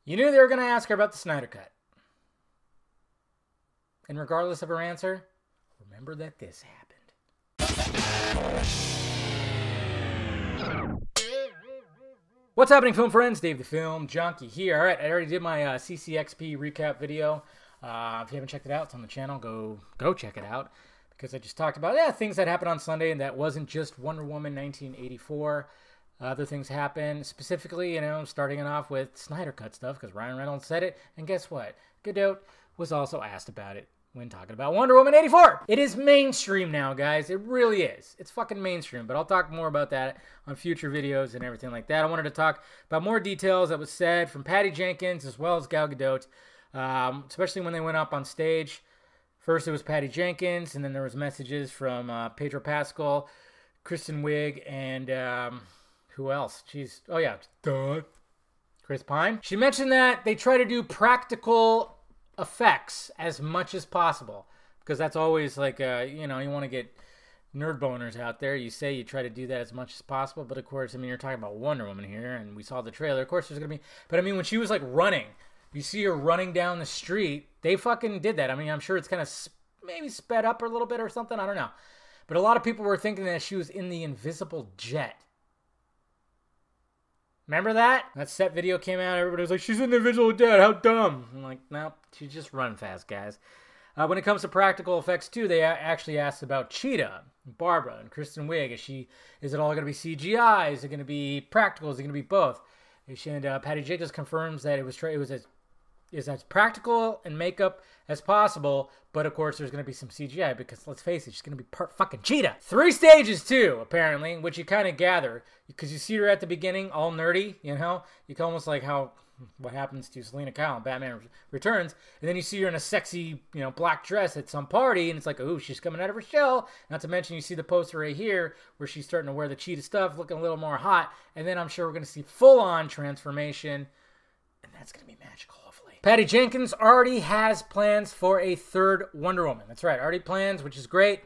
You knew they were going to ask her about the Snyder Cut. And regardless of her answer, remember that this happened. What's happening, film friends? Dave the Film Junkie here. All right, I already did my CCXP recap video. If you haven't checked it out, it's on the channel. Go check it out. Because I just talked about things that happened on Sunday, and that wasn't just Wonder Woman 1984. Other things happened, specifically, starting it off with Snyder Cut stuff, because Ryan Reynolds said it, and guess what? Gadot was also asked about it when talking about Wonder Woman 84. It is mainstream now, guys. It really is. It's fucking mainstream, but I'll talk more about that on future videos and everything like that. I wanted to talk about more details that was said from Patty Jenkins as well as Gal Gadot, especially when they went up on stage. First, it was Patty Jenkins, and then there was messages from Pedro Pascal, Kristen Wiig, and who else? Oh yeah, Chris Pine. She mentioned that they try to do practical effects as much as possible, because that's always like, you want to get nerd boners out there. You say you try to do that as much as possible, but of course, you're talking about Wonder Woman here, and we saw the trailer. Of course, there's gonna be, but when she was like running. You see her running down the street. They fucking did that. I'm sure it's kind of maybe sped up a little bit or something. I don't know. But a lot of people were thinking that she was in the invisible jet. Remember that? That set video came out. Everybody was like, she's in the invisible jet. How dumb. I'm like, no, she just run fast, guys. When it comes to practical effects, too, they actually asked about Cheetah, Barbara, and Kristen Wiig. Is it all going to be CGI? Is it going to be practical? Is it going to be both? And Patty Jenkins confirms that it was as practical and makeup as possible, but of course there's going to be some CGI, because let's face it, she's going to be part fucking Cheetah. 3 stages too, apparently, which you kind of gather, because you see her at the beginning, all nerdy, you can almost like what happens to Selena Kyle in Batman Returns, and then you see her in a sexy, black dress at some party, and it's like, ooh, she's coming out of her shell. Not to mention, you see the poster right here, where she's starting to wear the Cheetah stuff, looking a little more hot, and then I'm sure we're going to see full-on transformation, and that's going to be magical, hopefully. Patty Jenkins already has plans for a third Wonder Woman. That's right, already plans, which is great.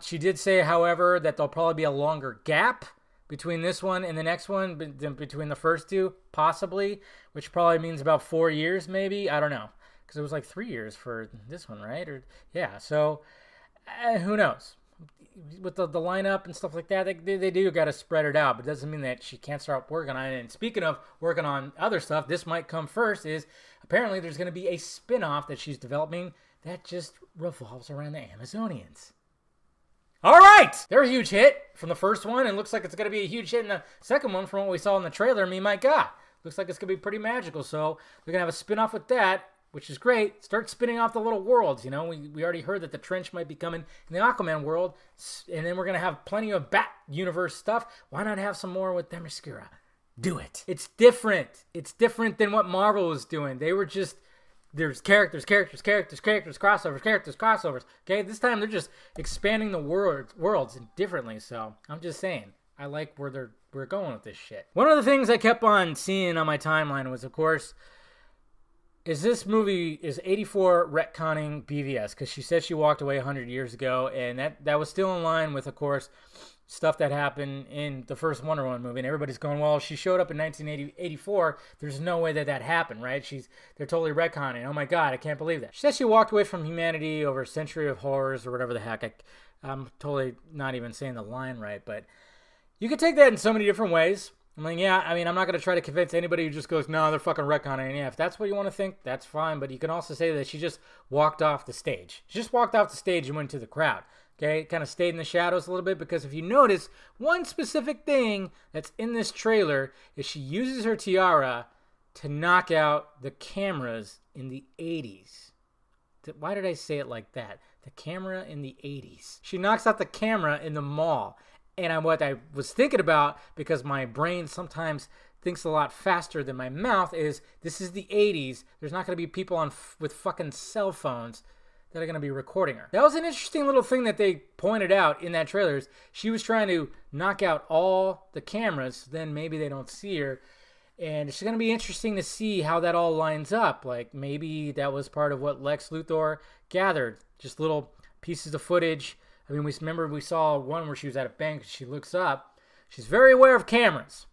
She did say, however, that there'll probably be a longer gap between this one and the next one, between the first two, possibly, which probably means about 4 years, maybe. I don't know, because it was like 3 years for this one, right? So who knows? With the lineup and stuff like that, they do got to spread it out, but it doesn't mean that she can't start working on it. And speaking of working on other stuff, this might come first. Is apparently there's going to be a spin-off that she's developing that just revolves around the Amazonians. All right, they're a huge hit from the first one, and looks like it's going to be a huge hit in the second one from what we saw in the trailer. My God, looks like it's going to be pretty magical. So they're going to have a spin-off with that, which is great. Start spinning off the little worlds, we already heard that the Trench might be coming in the Aquaman world, and then we're going to have plenty of Bat Universe stuff. Why not have some more with Themyscira? Do it. It's different. It's different than what Marvel was doing. They were just, there's characters, crossovers. Okay, this time they're just expanding the worlds differently, so I'm just saying, I like where we're going with this shit. One of the things I kept on seeing on my timeline was, of course, is 84 retconning BVS, because she said she walked away 100 years ago, and that was still in line with, of course, stuff that happened in the first Wonder Woman movie, and everybody's going, well, she showed up in 1984, there's no way that happened, right? They're totally retconning. Oh my God, I can't believe that. She said she walked away from humanity over a century of horrors, or whatever the heck. I'm totally not even saying the line right, but you could take that in so many different ways. I'm like, yeah, I'm not going to try to convince anybody who just goes, no, they're fucking retconning. And yeah, if that's what you want to think, that's fine. But you can also say that she just walked off the stage. She just walked off the stage and went to the crowd. Okay, kind of stayed in the shadows a little bit, because if you notice, one specific thing that's in this trailer is she uses her tiara to knock out the cameras in the 80s. Why did I say it like that? The camera in the 80s. She knocks out the camera in the mall. And what I was thinking about, because my brain sometimes thinks a lot faster than my mouth, is this is the 80s. There's not going to be people with fucking cell phones that are going to be recording her. That was an interesting little thing that they pointed out in that trailer. She was trying to knock out all the cameras, so then maybe they don't see her. And it's going to be interesting to see how that all lines up. Like, maybe that was part of what Lex Luthor gathered. Just little pieces of footage. We saw one where she was at a bank. She looks up. She's very aware of cameras.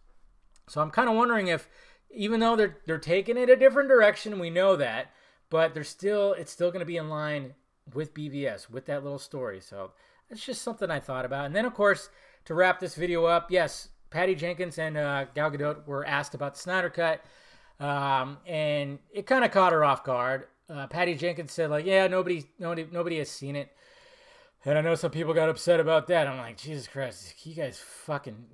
So I'm kind of wondering if even though they're taking it a different direction, we know that, but it's still going to be in line with BVS, with that little story. So it's just something I thought about. And then, of course, to wrap this video up, yes, Patty Jenkins and Gal Gadot were asked about the Snyder Cut, and it kind of caught her off guard. Patty Jenkins said, like, yeah, nobody has seen it. And I know some people got upset about that. I'm like, Jesus Christ, you guys fucking...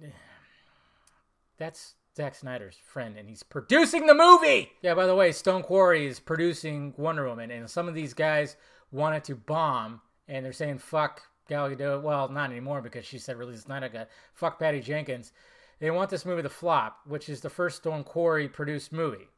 That's Zack Snyder's friend, and he's producing the movie! Yeah, by the way, Stone Quarry is producing Wonder Woman, and some of these guys wanted to bomb, and they're saying, fuck Gal Gadot. Well, not anymore, because she said release Snyder Cut. Fuck Patty Jenkins. They want this movie to flop, which is the first Stone Quarry produced movie.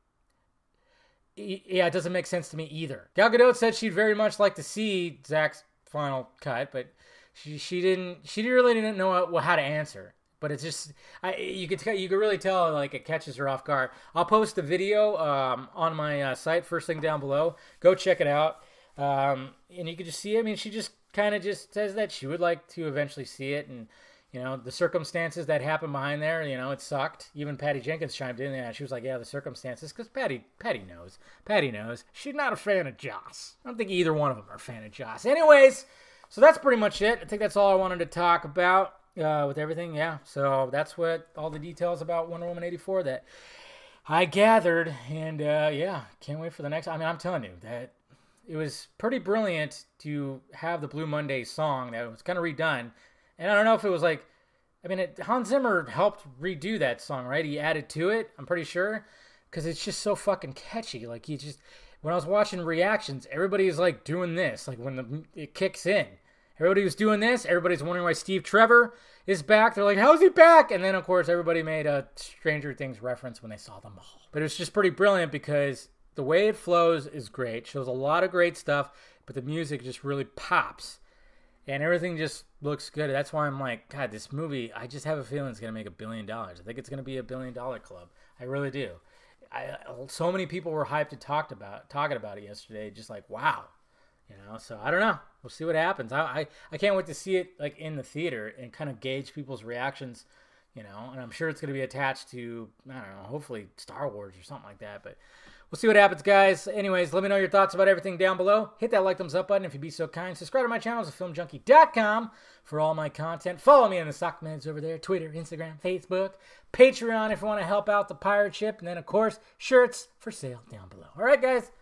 Yeah, it doesn't make sense to me either. Gal Gadot said she'd very much like to see Zack's final cut, but she really didn't know how to answer. But it's just you could really tell, like, it catches her off guard. I'll post the video on my site first thing down below. Go check it out, and you can just see. I mean, she just kind of just says that she would like to eventually see it, and you know the circumstances that happened behind there. You know, it sucked. Even Patty Jenkins chimed in. Yeah, she was like, "Yeah, the circumstances," because Patty knows. Patty knows she's not a fan of Joss. I don't think either one of them are a fan of Joss. Anyways, so that's pretty much it. I think that's all I wanted to talk about. With everything, yeah. So that's what all the details about Wonder Woman 84 that I gathered, and yeah, can't wait for the next. I mean, I'm telling you that it was pretty brilliant to have the Blue Monday song that was kind of redone, and I don't know if it was like, I mean, Hans Zimmer helped redo that song, right? He added to it, I'm pretty sure, because it's just so fucking catchy. Like when I was watching reactions, everybody's like doing this, like when it kicks in. Everybody was doing this. Everybody's wondering why Steve Trevor is back. They're like, how's he back? And then, of course, everybody made a Stranger Things reference when they saw them all. But it's just pretty brilliant because the way it flows is great. Shows a lot of great stuff, but the music just really pops. And everything just looks good. That's why I'm like, God, this movie, I just have a feeling it's going to make $1 billion. I think it's going to be $1 billion club. I really do. So many people were hyped to talking about it yesterday. Just like, wow. You know, so I don't know. We'll see what happens. I can't wait to see it like in the theater and kind of gauge people's reactions, you know, and I'm sure it's going to be attached to, I don't know, hopefully Star Wars or something like that, but we'll see what happens, guys. Anyways, let me know your thoughts about everything down below. Hit that like, thumbs up button if you'd be so kind. Subscribe to my channel at filmjunkie.com for all my content. Follow me on the Sock Meds over there, Twitter, Instagram, Facebook, Patreon if you want to help out the pirate ship, and then, of course, shirts for sale down below. All right, guys.